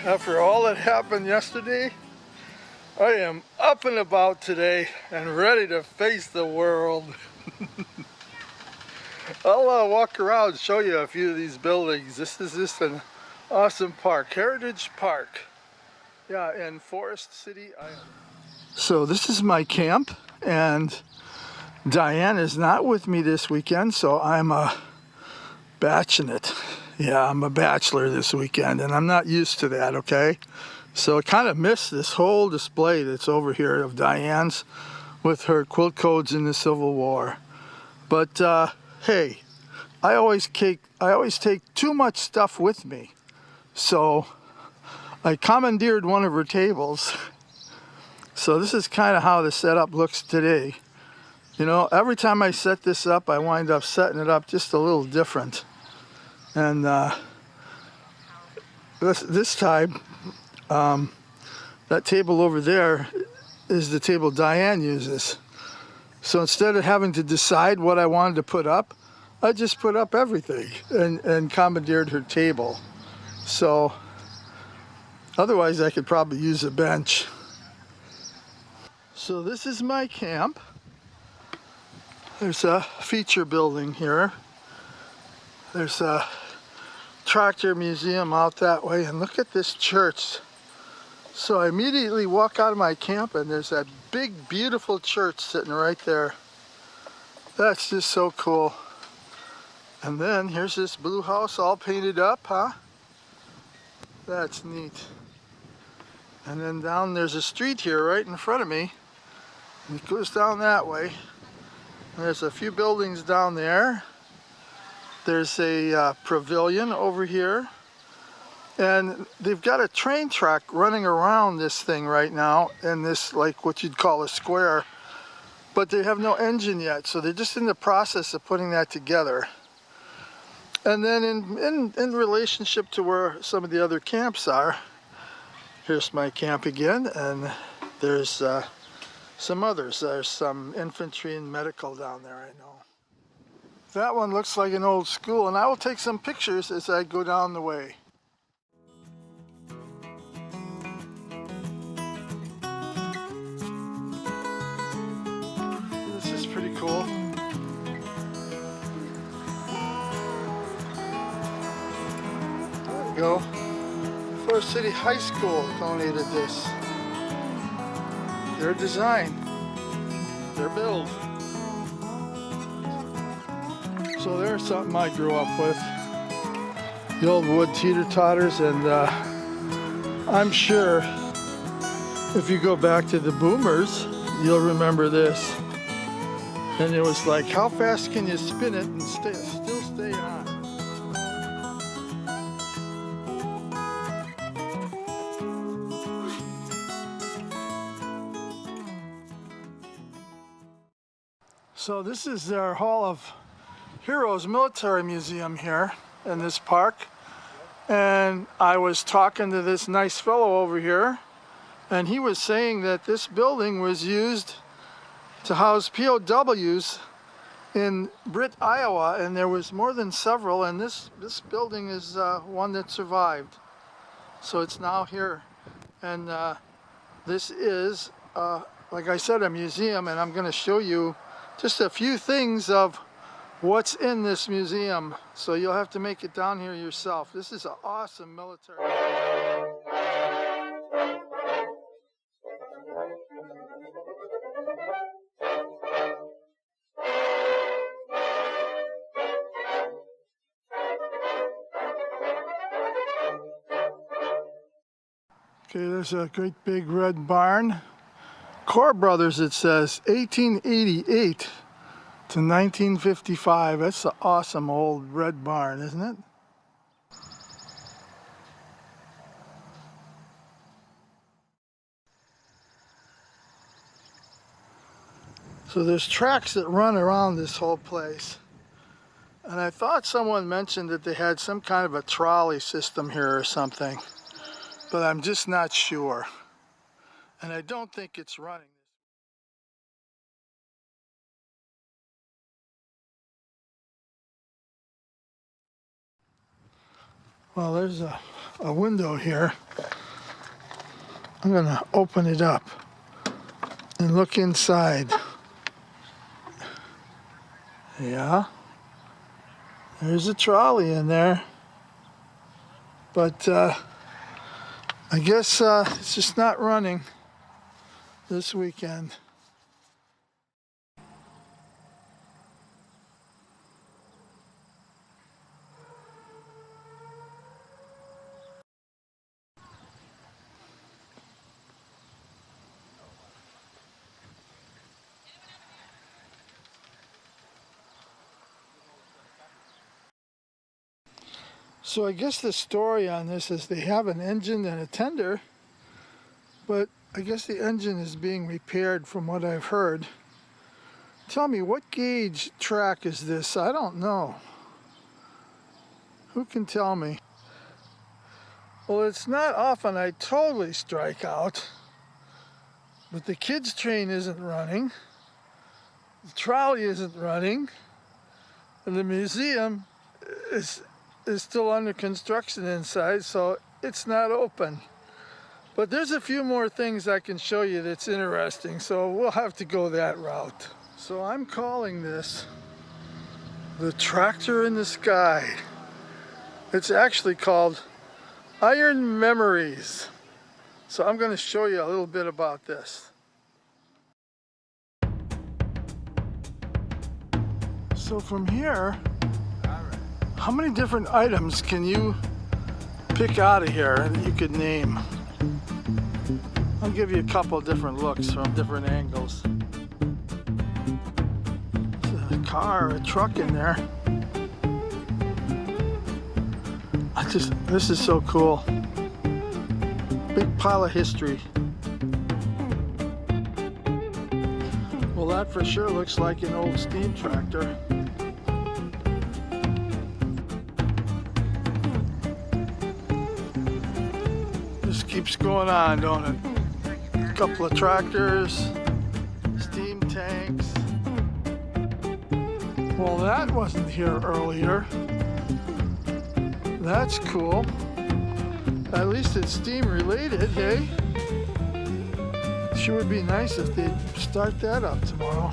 After all that happened yesterday, I am up and about today and ready to face the world. I'll walk around and show you a few of these buildings. This is just an awesome park, Heritage Park. Yeah, in Forest City, Iowa. So this is my camp, and Diane is not with me this weekend, so I'm batching. Yeah, I'm a bachelor this weekend, and I'm not used to that, okay? So I kind of missed this whole display that's over here of Diane's with her quilt codes in the Civil War. But hey, I always take too much stuff with me. So I commandeered one of her tables. So this is kind of how the setup looks today. You know, every time I set this up, I wind up setting it up just a little different. And this time, that table over there is the table Diane uses. So instead of having to decide what I wanted to put up, I just put up everything and commandeered her table. So otherwise I could probably use a bench. So this is my camp. There's a feature building here. There's a tractor museum out that way, and look at this church. So I immediately walk out of my camp and there's that big beautiful church sitting right there. That's just so cool. And then here's this blue house all painted up, huh? That's neat. And then down there's a street here right in front of me, and it goes down that way. There's a few buildings down there. There's a pavilion over here, and they've got a train track running around this thing right now in this, like what you'd call a square, but they have no engine yet, so they're just in the process of putting that together. And then in relationship to where some of the other camps are, here's my camp again, and there's some others. There's some infantry and medical down there, I know. That one looks like an old school, and I will take some pictures as I go down the way. This is pretty cool. There we go. Forest City High School donated this. Their design, their build. So there's something I grew up with. The old wood teeter-totters, and I'm sure if you go back to the boomers, you'll remember this. And it was like, how fast can you spin it and still stay on? So this is our Hall of Heroes Military Museum here in this park, and I was talking to this nice fellow over here, and he was saying that this building was used to house POWs in Britt, Iowa, and there was more than several, and this building is one that survived. So it's now here, and this is, like I said, a museum, and I'm going to show you just a few things of what's in this museum, so you'll have to make it down here yourself. This is an awesome military. Okay, there's a great big red barn. Corps Brothers, it says, 1888 to 1955. That's an awesome old red barn, isn't it? So there's tracks that run around this whole place. And I thought someone mentioned that they had some kind of a trolley system here or something, but I'm just not sure. And I don't think it's running. Well, there's a window here. I'm gonna open it up and look inside. Yeah, there's a trolley in there, but I guess it's just not running this weekend. So I guess the story on this is they have an engine and a tender, but I guess the engine is being repaired from what I've heard. Tell me, what gauge track is this? I don't know. Who can tell me? Well, it's not often I totally strike out, but the kids' train isn't running, the trolley isn't running, and the museum is still under construction inside, so it's not open. But there's a few more things I can show you that's interesting, so we'll have to go that route. So I'm calling this the Tractor in the Sky. It's actually called Iron Memories. So I'm going to show you a little bit about this. So from here, how many different items can you pick out of here that you could name? I'll give you a couple different looks from different angles. There's a car, a truck in there. This is so cool. Big pile of history. Well, that for sure looks like an old steam tractor. This keeps going on, don't it? A couple of tractors, steam tanks. Well, that wasn't here earlier. That's cool. At least it's steam related, hey? Sure would be nice if they'd start that up tomorrow.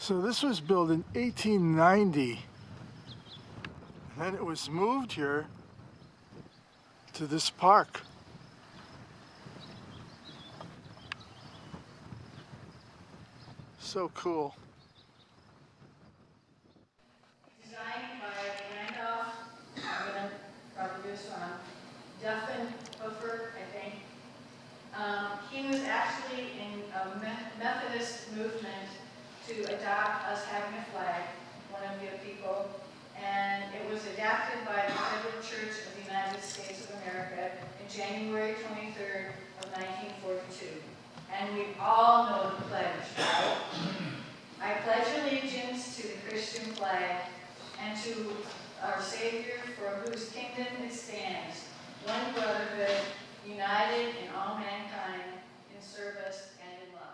So this was built in 1890, and then it was moved here to this park. So cool. Designed by Randolph, I'm going to probably do this wrong, Duffenhofer, I think. He was actually in a Methodist movement to adopt us having a flag, one of the people, and it was adopted by the Federal Church of the United States of America in January 23rd of 1942. And we all know the pledge, right? I pledge allegiance to the Christian flag and to our Savior, for whose kingdom it stands, one brotherhood, united in all mankind, in service and in love.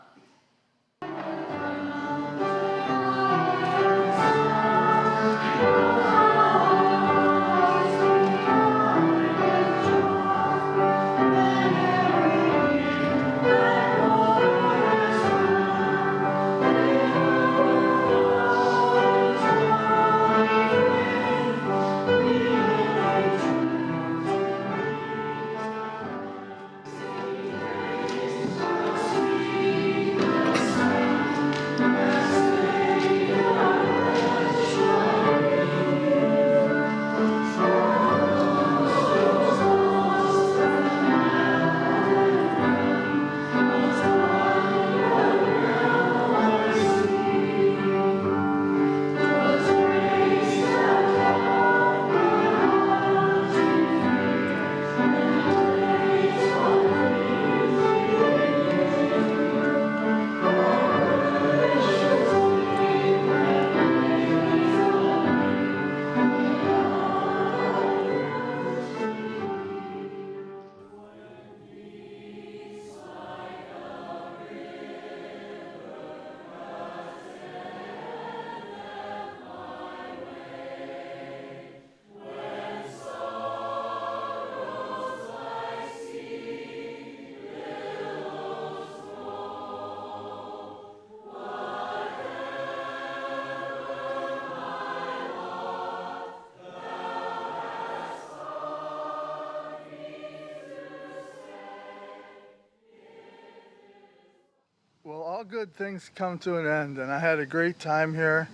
Well, all good things come to an end, and I had a great time here.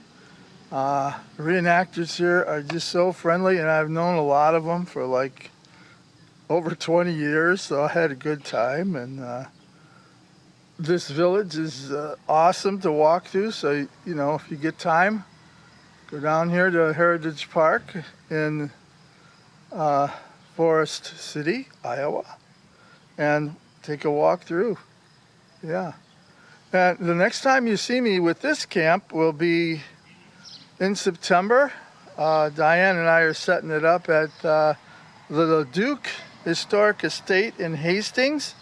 Reenactors here are just so friendly, and I've known a lot of them for like over 20 years, so I had a good time. And this village is awesome to walk through, so you know, if you get time, go down here to Heritage Park in Forest City, Iowa, and take a walk through. Yeah. And the next time you see me with this camp will be in September. Diane and I are setting it up at the Duke Historic Estate in Hastings.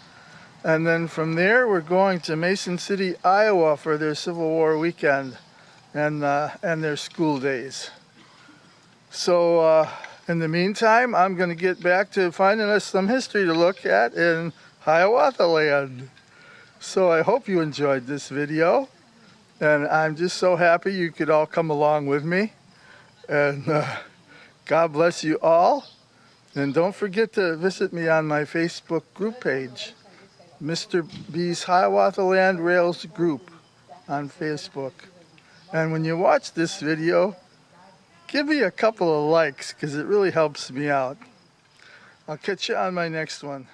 And then from there, we're going to Mason City, Iowa for their Civil War weekend and their school days. So in the meantime, I'm going to get back to finding us some history to look at in Hiawatha Land. So I hope you enjoyed this video, and I'm just so happy you could all come along with me. And God bless you all. And don't forget to visit me on my Facebook group page, Mr. B's Hiawatha Land Rails Group on Facebook. And when you watch this video, give me a couple of likes, because it really helps me out. I'll catch you on my next one.